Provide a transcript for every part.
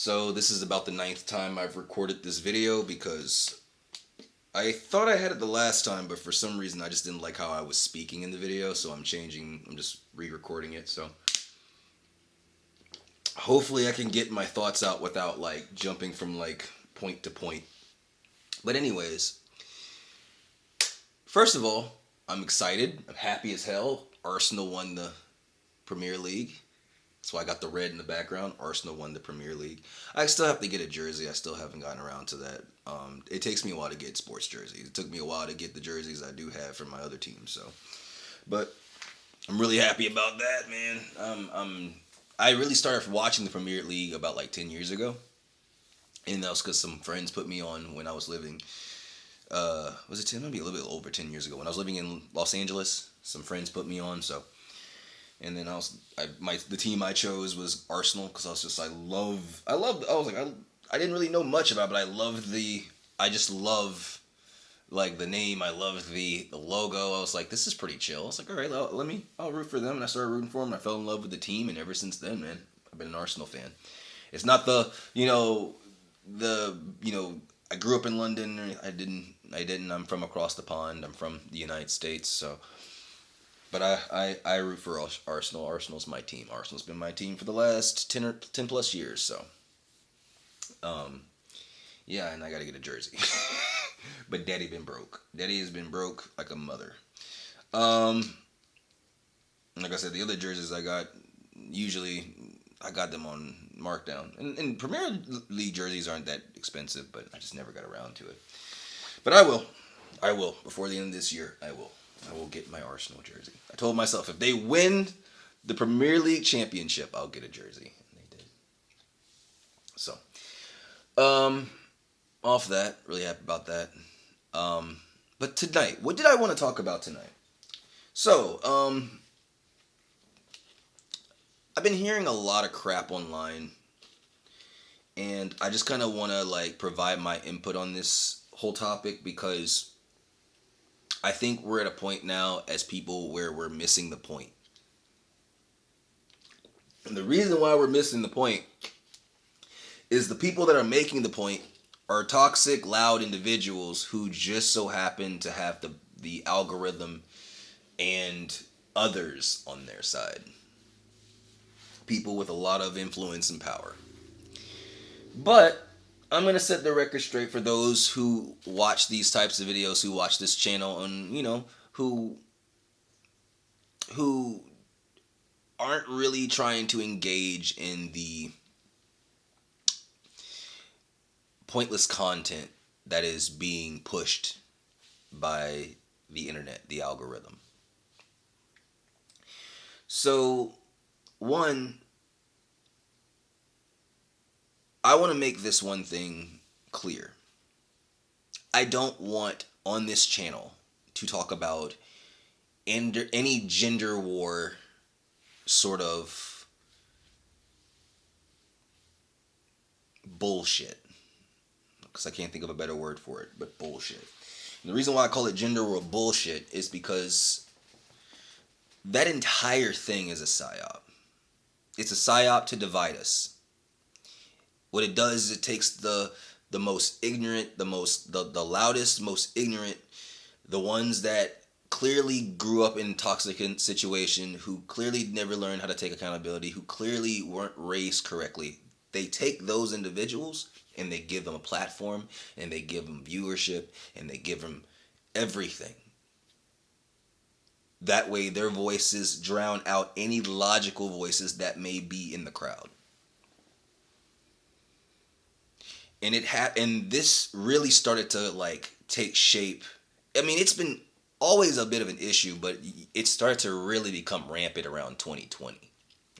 So this is about the ninth time I've recorded this video because I thought I had it the last time, but for some reason I just didn't like how I was speaking in the video, so I'm just re-recording it. So hopefully I can get my thoughts out without like jumping from like point to point. But anyways, first of all, I'm excited. I'm happy as hell. Arsenal won the Premier League. That's why I got the red in the background. Arsenal won the Premier League. I still have to get a jersey. I still haven't gotten around to that. It takes me a while to get sports jerseys. It took me a while to get the jerseys I do have for my other team. So, but I'm really happy about that, man. I really started watching the Premier League about like 10 years ago, and that was because some friends put me on when I was living. Was it 10? Maybe a little bit over 10 years ago when I was living in Los Angeles. Some friends put me on, so. And then the team I chose was Arsenal because I didn't really know much about it, but I just love like the name. I love the logo. I was like, this is pretty chill. I was like, all right, I'll root for them. And I started rooting for them. And I fell in love with the team, and ever since then, man, I've been an Arsenal fan. It's not I grew up in London. I didn't. I'm from across the pond. I'm from the United States, so. But I root for Arsenal. Arsenal's my team. Arsenal's been my team for the last 10 plus years. So, yeah, and I got to get a jersey. But Daddy been broke. Daddy has been broke like a mother. Like I said, the other jerseys I got, usually I got them on markdown. And Premier League jerseys aren't that expensive, but I just never got around to it. But I will. Before the end of this year, I will get my Arsenal jersey. I told myself if they win the Premier League championship, I'll get a jersey. And they did. So, off that, really happy about that. But tonight, what did I want to talk about tonight? So, I've been hearing a lot of crap online, and I just kind of want to like provide my input on this whole topic because I think we're at a point now as people where we're missing the point. And the reason why we're missing the point is the people that are making the point are toxic, loud individuals who just so happen to have the algorithm and others on their side. People with a lot of influence and power. But I'm going to set the record straight for those who watch these types of videos, who watch this channel, and, who aren't really trying to engage in the pointless content that is being pushed by the internet, the algorithm. So, one, I want to make this one thing clear. I don't want on this channel to talk about any gender war sort of bullshit. Because I can't think of a better word for it, but bullshit. And the reason why I call it gender war bullshit is because that entire thing is a psyop. It's a psyop to divide us. What it does is it takes the most ignorant, the loudest, most ignorant, the ones that clearly grew up in a toxic situation, who clearly never learned how to take accountability, who clearly weren't raised correctly. They take those individuals and they give them a platform and they give them viewership and they give them everything. That way their voices drown out any logical voices that may be in the crowd. And and this really started to like take shape. I mean, it's been always a bit of an issue, but it started to really become rampant around 2020,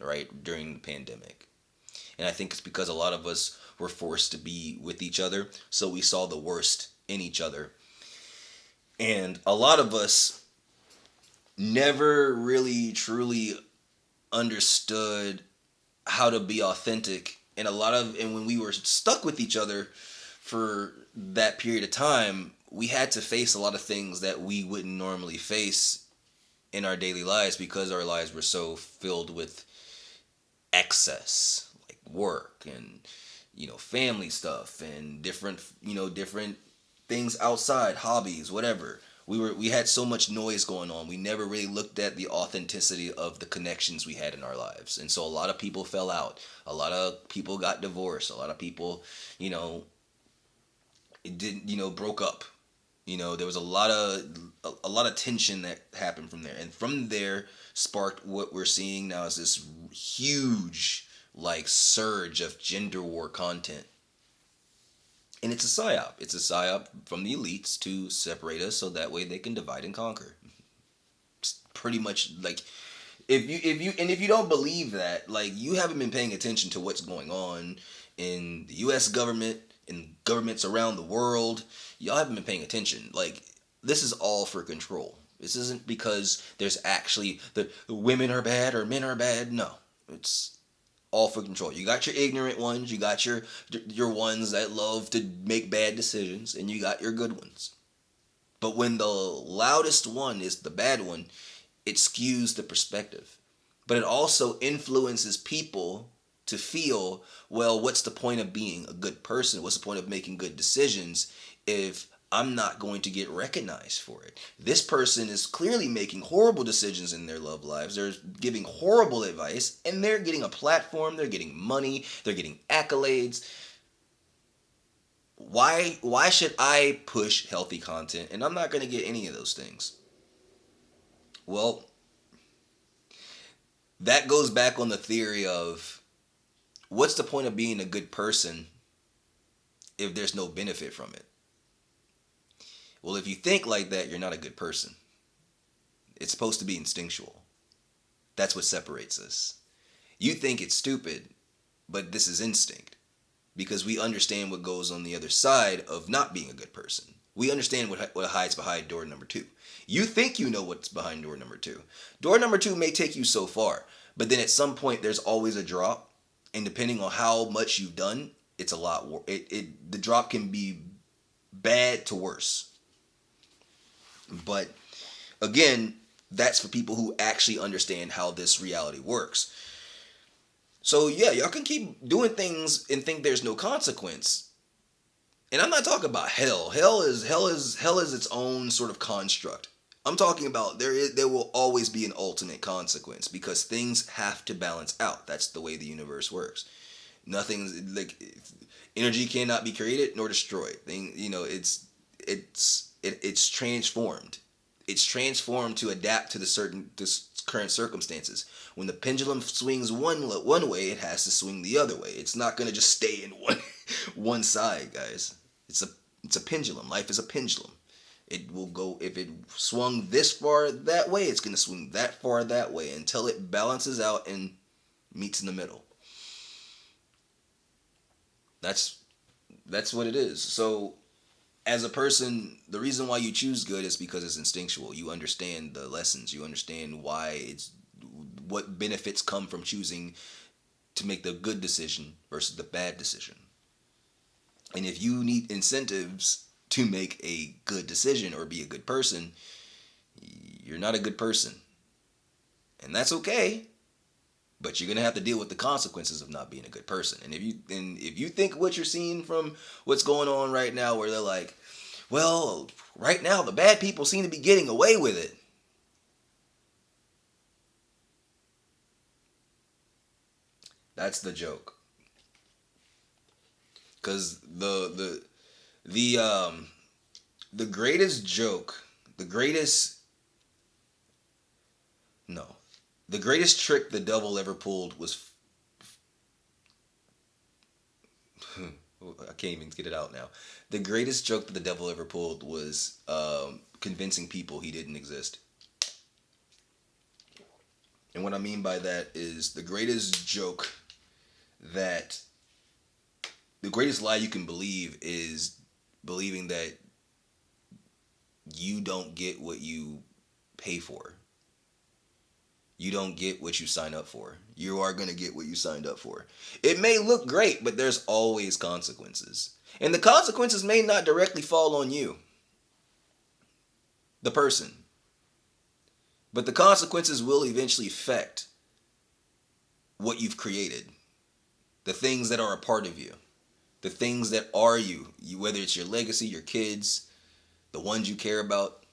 right? During the pandemic. And I think it's because a lot of us were forced to be with each other, so we saw the worst in each other. And a lot of us never really truly understood how to be authentic. And when we were stuck with each other for that period of time, we had to face a lot of things that we wouldn't normally face in our daily lives because our lives were so filled with excess, like work and, family stuff and different things outside, hobbies, whatever. We had so much noise going on. We never really looked at the authenticity of the connections we had in our lives. And so a lot of people fell out. A lot of people got divorced. A lot of people, you know, it didn't, broke up. There was a lot of tension that happened from there. And from there sparked what we're seeing now is this huge like surge of gender war content. And it's a psyop. It's a psyop from the elites to separate us so that way they can divide and conquer. It's pretty much like if you don't believe that, like you haven't been paying attention to what's going on in the US government, in governments around the world. Y'all haven't been paying attention. Like this is all for control. This isn't because there's actually the women are bad or men are bad. No. It's all for control. You got your ignorant ones, you got your ones that love to make bad decisions, and you got your good ones. But when the loudest one is the bad one, it skews the perspective. But it also influences people to feel, well, what's the point of being a good person? What's the point of making good decisions if I'm not going to get recognized for it? This person is clearly making horrible decisions in their love lives. They're giving horrible advice, and they're getting a platform, they're getting money, they're getting accolades. Why should I push healthy content and I'm not going to get any of those things? Well, that goes back on the theory of what's the point of being a good person if there's no benefit from it? Well, if you think like that, you're not a good person. It's supposed to be instinctual. That's what separates us. You think it's stupid, but this is instinct because we understand what goes on the other side of not being a good person. We understand what hides behind door number 2. You think you know what's behind door number 2. Door number 2 may take you so far, but then at some point there's always a drop, and depending on how much you've done, it's a lot. The drop can be bad to worse. But again, that's for people who actually understand how this reality works. So yeah, y'all can keep doing things and think there's no consequence. And I'm not talking about hell. Hell is its own sort of construct. I'm talking about there will always be an ultimate consequence because things have to balance out. That's the way the universe works. Nothing's like energy cannot be created nor destroyed. It's transformed. It's transformed to adapt to the current circumstances. When the pendulum swings one way, it has to swing the other way. It's not going to just stay in one side, guys. It's a pendulum. Life is a pendulum. It will go, if it swung this far that way, it's going to swing that far that way until it balances out and meets in the middle. That's what it is. So as a person, the reason why you choose good is because it's instinctual. You understand the lessons. You understand what benefits come from choosing to make the good decision versus the bad decision. And if you need incentives to make a good decision or be a good person, you're not a good person. And that's okay. But you're going to have to deal with the consequences of not being a good person. And if you think what you're seeing from what's going on right now, where they're like, well, right now the bad people seem to be getting away with it. That's the joke. Because the greatest joke, the greatest trick the devil ever pulled was I can't even get it out now. The greatest joke that the devil ever pulled was convincing people he didn't exist. And what I mean by that is the greatest lie you can believe is believing that you don't get what you pay for. You don't get what you sign up for. You are going to get what you signed up for. It may look great, but there's always consequences. And the consequences may not directly fall on you, the person. But the consequences will eventually affect what you've created, the things that are a part of you. The things that are you, whether it's your legacy, your kids, the ones you care about,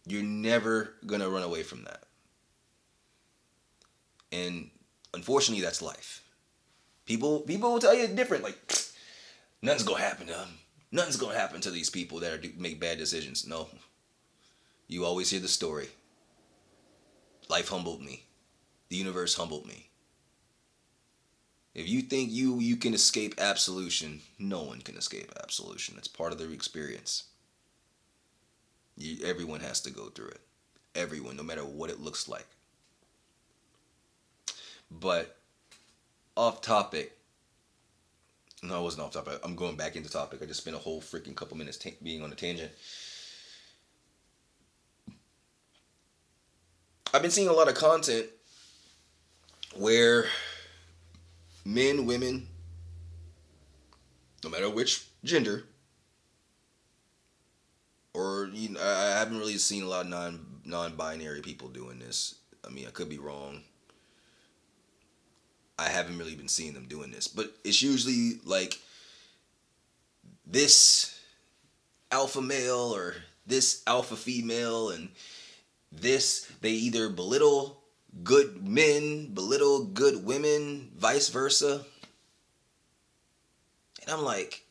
you're never gonna run away from that. And unfortunately, that's life. People will tell you different. Like nothing's gonna happen to them. Nothing's gonna happen to these people that make bad decisions. No, you always hear the story. Life humbled me. The universe humbled me. If you think you can escape absolution, no one can escape absolution. It's part of the experience. Everyone has to go through it. Everyone, no matter what it looks like. But off topic. No, I wasn't off topic. I'm going back into topic. I just spent a whole freaking couple minutes being on a tangent. I've been seeing a lot of content where men, women, no matter which gender, or I haven't really seen a lot of non-binary people doing this. I mean, I could be wrong. I haven't really been seeing them doing this, but it's usually like this alpha male or this alpha female, and this they either belittle good men, belittle good women, vice versa. And I'm like,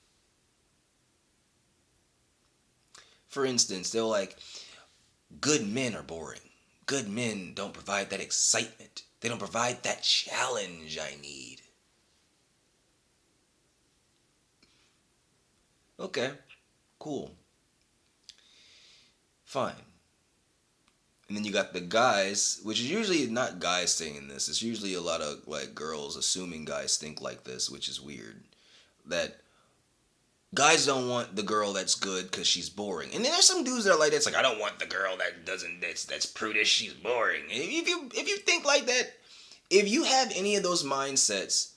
for instance, they're like, good men are boring. Good men don't provide that excitement. They don't provide that challenge I need. Okay, cool. Fine. And then you got the guys, which is usually not guys saying this. It's usually a lot of like girls assuming guys think like this, which is weird. That guys don't want the girl that's good because she's boring. And then there's some dudes that are like that. It's like I don't want the girl that doesn't that's prudish. She's boring. And if you think like that, if you have any of those mindsets,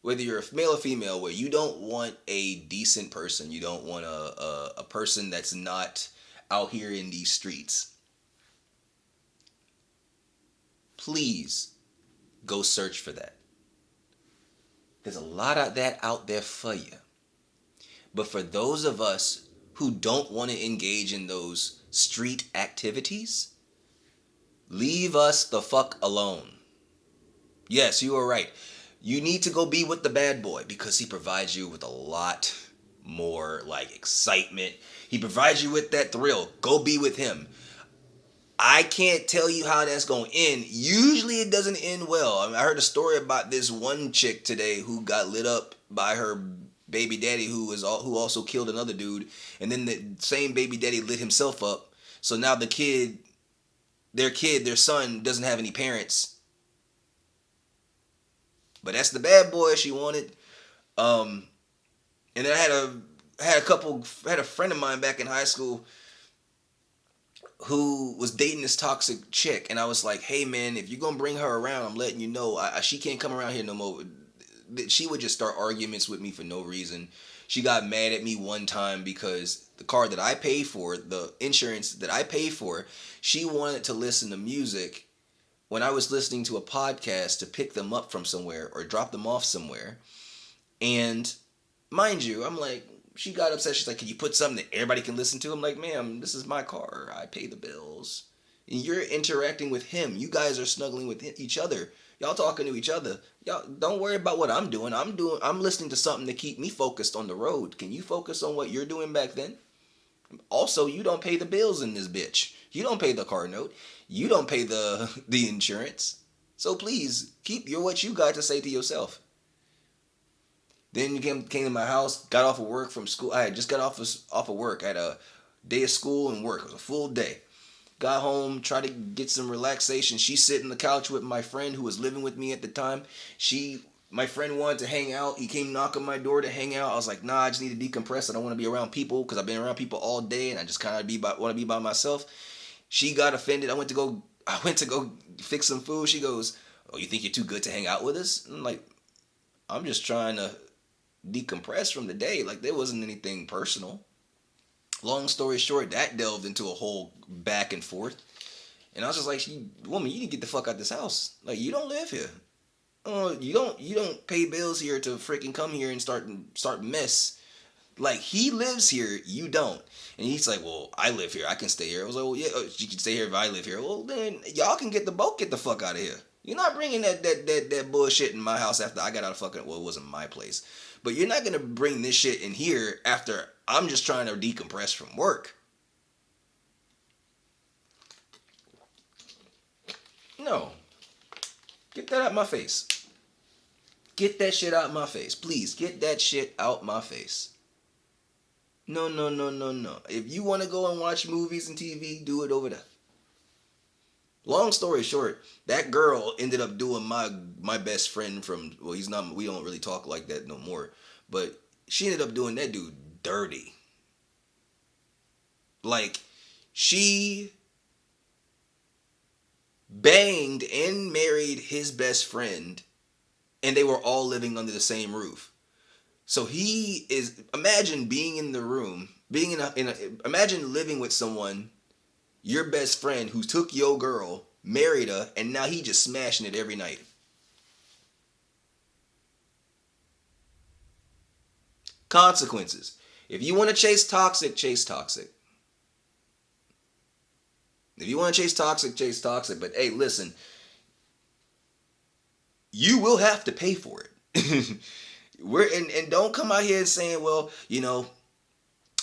whether you're a male or female, where you don't want a decent person, you don't want a person that's not out here in these streets, please go search for that. There's a lot of that out there for you. But for those of us who don't want to engage in those street activities, leave us the fuck alone. Yes, you are right. You need to go be with the bad boy because he provides you with a lot more like excitement. He provides you with that thrill. Go be with him. I can't tell you how that's going to end. Usually it doesn't end well. I heard a story about this one chick today who got lit up by her baby daddy who also killed another dude, and then the same baby daddy lit himself up. So now their son doesn't have any parents. But that's the bad boy she wanted. And then I had a friend of mine back in high school who was dating this toxic chick, and I was like, hey man, if you're gonna bring her around, I'm letting you know she can't come around here no more. She would just start arguments with me for no reason. She got mad at me one time because the car that I pay for, the insurance that I pay for, she wanted to listen to music when I was listening to a podcast to pick them up from somewhere or drop them off somewhere. And mind you, I'm like, she got upset. She's like, can you put something that everybody can listen to? I'm like, ma'am, this is my car. I pay the bills. And you're interacting with him. You guys are snuggling with each other. Y'all talking to each other. Y'all don't worry about what I'm doing. I'm listening to something to keep me focused on the road. Can you focus on what you're doing back then? Also, you don't pay the bills in this bitch. You don't pay the car note. You don't pay the insurance. So please keep what you got to say to yourself. Then you came to my house, got off of work from school. I had just got off of work. I had a day of school and work. It was a full day. Got home, tried to get some relaxation. She's sitting on the couch with my friend who was living with me at the time. My friend wanted to hang out. He came knock on my door to hang out. I was like, nah, I just need to decompress. I don't want to be around people because I've been around people all day and I just kind of want to be by myself. She got offended. I went to go fix some food. She goes, oh, you think you're too good to hang out with us? I'm like, I'm just trying to decompress from the day. Like, there wasn't anything personal. Long story short, that delved into a whole back and forth. And I was just like, woman, you need to get the fuck out of this house. Like, you don't live here. Oh, you don't pay bills here to freaking come here and start mess. Like he lives here, you don't. And he's like, well, I live here, I can stay here. I was like, well, yeah, you can stay here if I live here. Well, then y'all can get the fuck out of here. You're not bringing that bullshit in my house after I got out of fucking. Well, it wasn't my place, but you're not gonna bring this shit in here after I'm just trying to decompress from work. No, get that out my face. Get that shit out my face, please. Get that shit out my face. No, no, no, no, no. If you want to go and watch movies and TV, do it over there. Long story short, that girl ended up doing my best friend from, well, he's not, we don't really talk like that no more, but she ended up doing that dude dirty. Like she banged and married his best friend, and they were all living under the same roof. So he is, imagine being in the room, being imagine living with someone, your best friend who took your girl, married her, and now he just smashing it every night. Consequences. If you want to chase toxic, chase toxic. If you want to chase toxic, chase toxic. But hey, listen, you will have to pay for it. And don't come out here saying, well,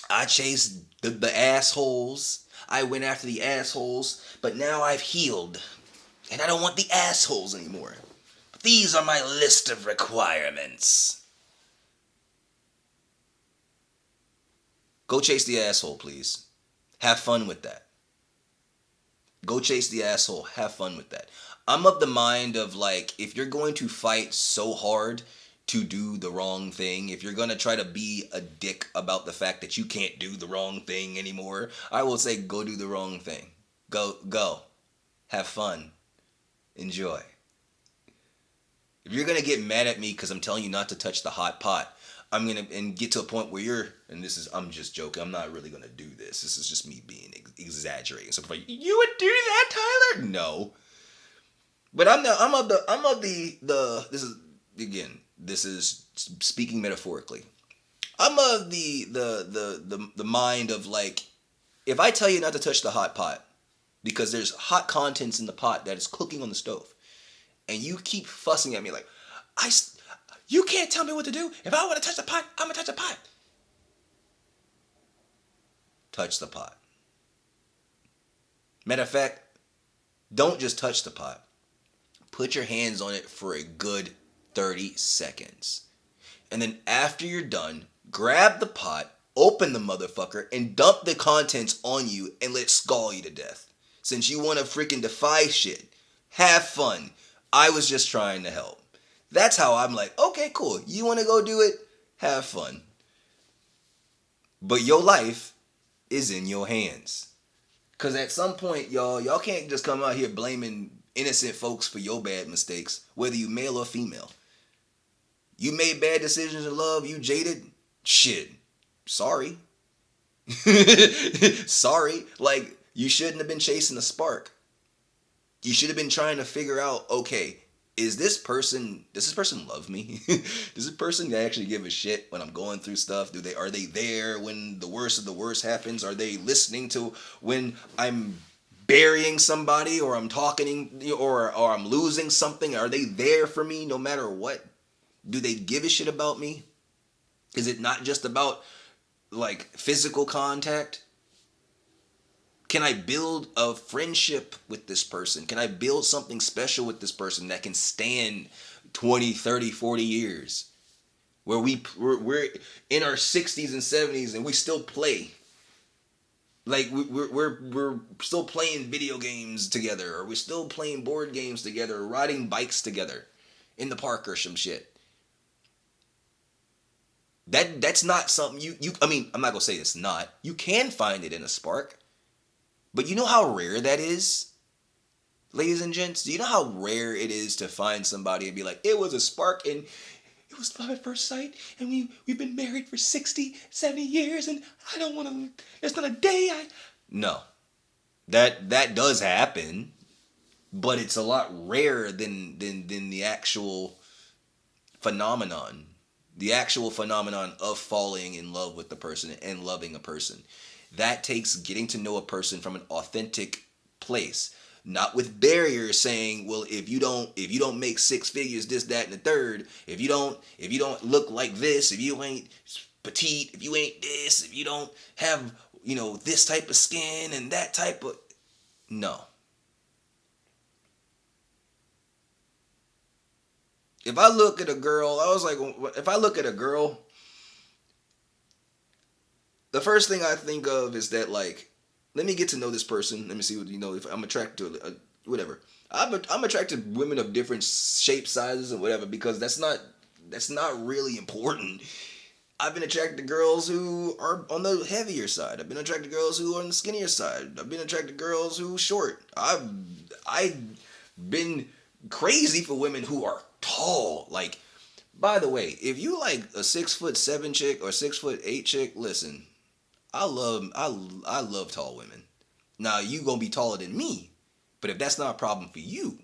I chased the assholes. I went after the assholes, but now I've healed. And I don't want the assholes anymore. These are my list of requirements. Go chase the asshole, please. Have fun with that. Go chase the asshole. Have fun with that. I'm of the mind of like, if you're going to fight so hard to do the wrong thing, if you're going to try to be a dick about the fact that you can't do the wrong thing anymore, I will say go do the wrong thing. Go. Have fun. Enjoy. If you're going to get mad at me because I'm telling you not to touch the hot pot, I'm going to and get to a point where I'm just joking. I'm not really going to do this. This is just me being exaggerating. So like, you would do that, Tyler? No. But I'm of the this is speaking metaphorically. I'm of the mind of like, if I tell you not to touch the hot pot because there's hot contents in the pot that is cooking on the stove, and you keep fussing at me like, you can't tell me what to do. If I want to touch the pot, I'm gonna touch the pot. Touch the pot. Matter of fact, don't just touch the pot. Put your hands on it for a good 30 seconds. And then after you're done, grab the pot, open the motherfucker, and dump the contents on you and let it scald you to death. Since you want to freaking defy shit, have fun. I was just trying to help. That's how I'm like, okay, cool. You want to go do it? Have fun. But your life is in your hands. Because at some point, y'all can't just come out here blaming innocent folks for your bad mistakes, whether you male or female. You made bad decisions in love, you jaded? Shit. Sorry. Sorry. Like, you shouldn't have been chasing a spark. You should have been trying to figure out, okay, does this person love me? Does this person actually give a shit when I'm going through stuff? Are they there when the worst of the worst happens? Are they listening to when I'm burying somebody or I'm talking or I'm losing something? Are they there for me no matter what? Do they give a shit about me? Is it not just about like physical contact? Can I build a friendship with this person? Can I build something special with this person that can stand 20, 30, 40 years? Where we're in our 60s and 70s and we still play. Like we're still playing video games together, or we're still playing board games together, or riding bikes together in the park or some shit. That's not something you I mean, I'm not gonna say it's not. You can find it in a spark. But you know how rare that is? Ladies and gents, do you know how rare it is to find somebody and be like, it was a spark and it was love at first sight and we've been married for 60, 70 years and I don't want to, there's not a day I... No. That does happen. but it's a lot rarer than the actual phenomenon. The actual phenomenon of falling in love with the person and loving a person. That takes getting to know a person from an authentic place, not with barriers saying, well, if you don't make six figures, this, that, and the third, if you don't look like this, if you ain't petite, if you ain't this, if you don't have, this type of skin and that type of, no. If I look at a girl, I was like, if I look at a girl, the first thing I think of is that, like, let me get to know this person. Let me see what, if I'm attracted to whatever. I'm attracted to women of different shapes, sizes, and whatever, because that's not really important. I've been attracted to girls who are on the heavier side. I've been attracted to girls who are on the skinnier side. I've been attracted to girls who are short. I've been crazy for women who are tall. Like, by the way, if you like a 6'7" chick or 6'8" chick, listen, I love tall women. Now you gonna be taller than me, but if that's not a problem for you,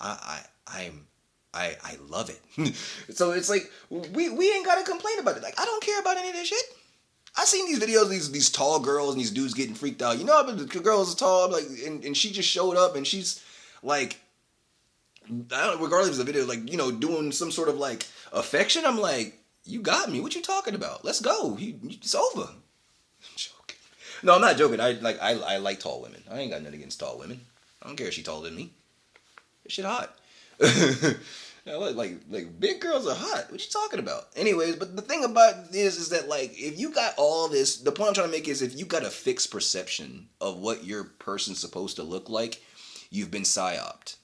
I'm I love it. So it's like we ain't gotta complain about it. Like, I don't care about any of this shit. I seen these videos, these tall girls and these dudes getting freaked out. But the girls are tall, like, and she just showed up and she's like, I don't, regardless of the video, like, doing some sort of like affection. I'm like, you got me. What you talking about? Let's go. It's over. I'm joking. No, I'm not joking. I like tall women. I ain't got nothing against tall women. I don't care if she taller than me. That shit hot. Like big girls are hot. What you talking about? Anyways, but the thing about this is that, like, if you got all this, the point I'm trying to make is, if you got a fixed perception of what your person's supposed to look like, you've been psyoped.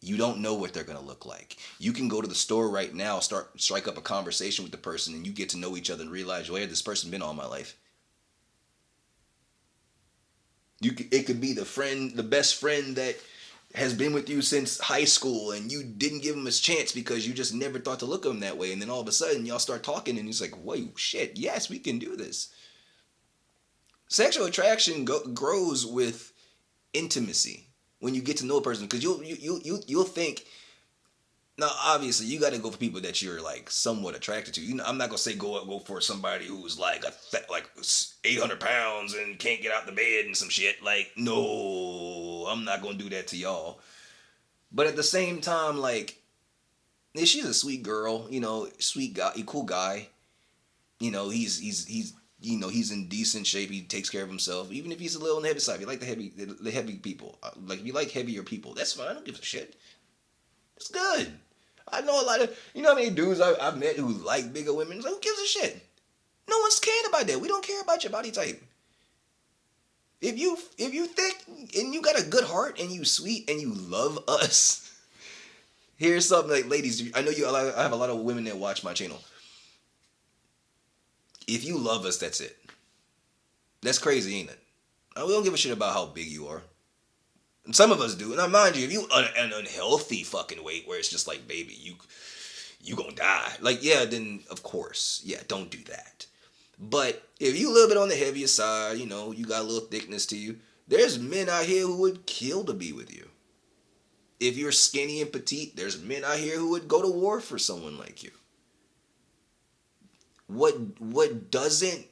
You don't know what they're gonna look like. You can go to the store right now, strike up a conversation with the person, and you get to know each other and realize, where this person been all my life. It could be the best friend that has been with you since high school, and you didn't give him his chance because you just never thought to look at him that way, and then all of a sudden y'all start talking, and he's like, whoa, shit, yes, we can do this. Sexual attraction grows with intimacy when you get to know a person, because you'll think. Now, obviously, you got to go for people that you're, like, somewhat attracted to. I'm not gonna say go for somebody who's like 800 pounds and can't get out the bed and some shit. Like, no, I'm not gonna do that to y'all. But at the same time, like, yeah, she's a sweet girl. Sweet guy, cool guy. He's in decent shape. He takes care of himself, even if he's a little on the heavy side. If you like the heavy people, like, if you like heavier people, that's fine. I don't give a shit. It's good. I know a lot of, how many dudes I've met who like bigger women. So who gives a shit? No one's cared about that. We don't care about your body type. If you thick and you got a good heart and you sweet and you love us, here's something, like, ladies. I know I have a lot of women that watch my channel. If you love us, that's it. That's crazy, ain't it? We don't give a shit about how big you are. And some of us do. Now, mind you, if you an unhealthy fucking weight where it's just like, baby, you gonna die. Like, yeah, then of course, yeah, don't do that. But if you a little bit on the heavier side, you got a little thickness to you, there's men out here who would kill to be with you. If you're skinny and petite, there's men out here who would go to war for someone like you. What doesn't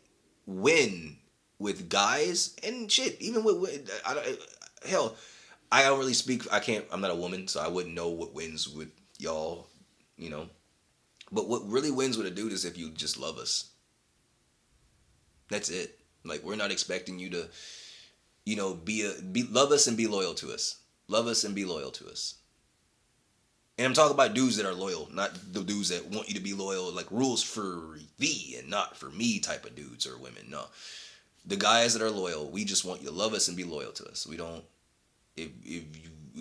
win with guys and shit, even with hell, I don't really speak. I'm not a woman, so I wouldn't know what wins with y'all. You know, but what really wins with a dude is if you just love us. That's it. Like, we're not expecting you to, be love us and be loyal to us. Love us and be loyal to us. And I'm talking about dudes that are loyal, not the dudes that want you to be loyal, like rules for thee and not for me type of dudes or women. No, the guys that are loyal, we just want you to love us and be loyal to us. We don't.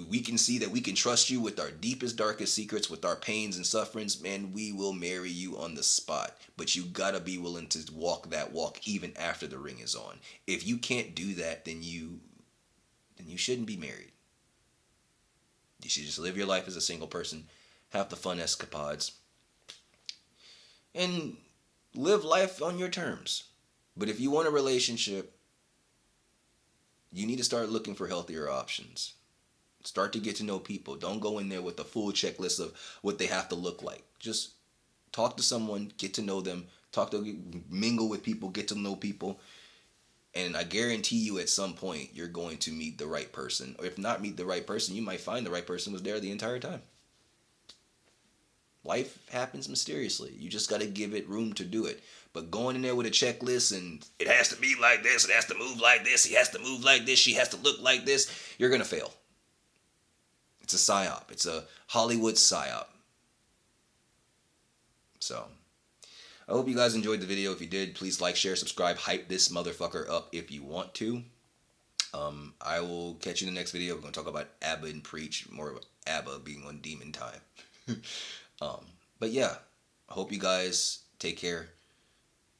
We can see that we can trust you with our deepest, darkest secrets, with our pains and sufferings, man, we will marry you on the spot. But you gotta be willing to walk that walk even after the ring is on. If you can't do that, then you shouldn't be married. You should just live your life as a single person, have the fun escapades, and live life on your terms. But if you want a relationship, you need to start looking for healthier options. Start to get to know people. Don't go in there with a full checklist of what they have to look like. Just talk to someone, get to know them, mingle with people, get to know people. And I guarantee you at some point you're going to meet the right person. Or if not meet the right person, you might find the right person was there the entire time. Life happens mysteriously. You just got to give it room to do it. But going in there with a checklist and it has to be like this, it has to move like this, he has to move like this, she has to look like this, you're going to fail. It's a psyop. It's a Hollywood psyop. So, I hope you guys enjoyed the video. If you did, please like, share, subscribe, hype this motherfucker up if you want to. I will catch you in the next video. We're going to talk about Abba and Preach, more of Abba being on demon time. But yeah, I hope you guys take care.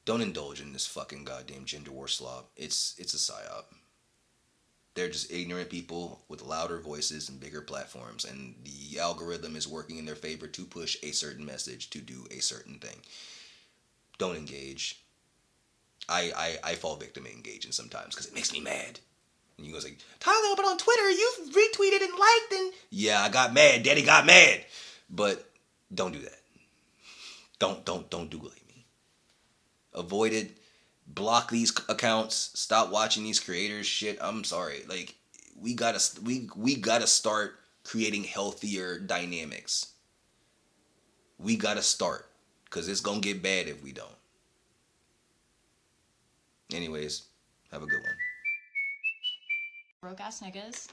Don't indulge in this fucking goddamn gender war slop. It's a psyop. They're just ignorant people with louder voices and bigger platforms, and the algorithm is working in their favor to push a certain message to do a certain thing. Don't engage. I fall victim to engaging sometimes because it makes me mad. And you go like, Tyler, but on Twitter you retweeted and liked and yeah, I got mad. Daddy got mad. But don't do that. Don't do like me. Avoid it. Block these accounts. Stop watching these creators shit. I'm sorry. Like we gotta start creating healthier dynamics. We gotta start because it's gonna get bad if we don't. Anyways, have a good one. Broke ass niggas.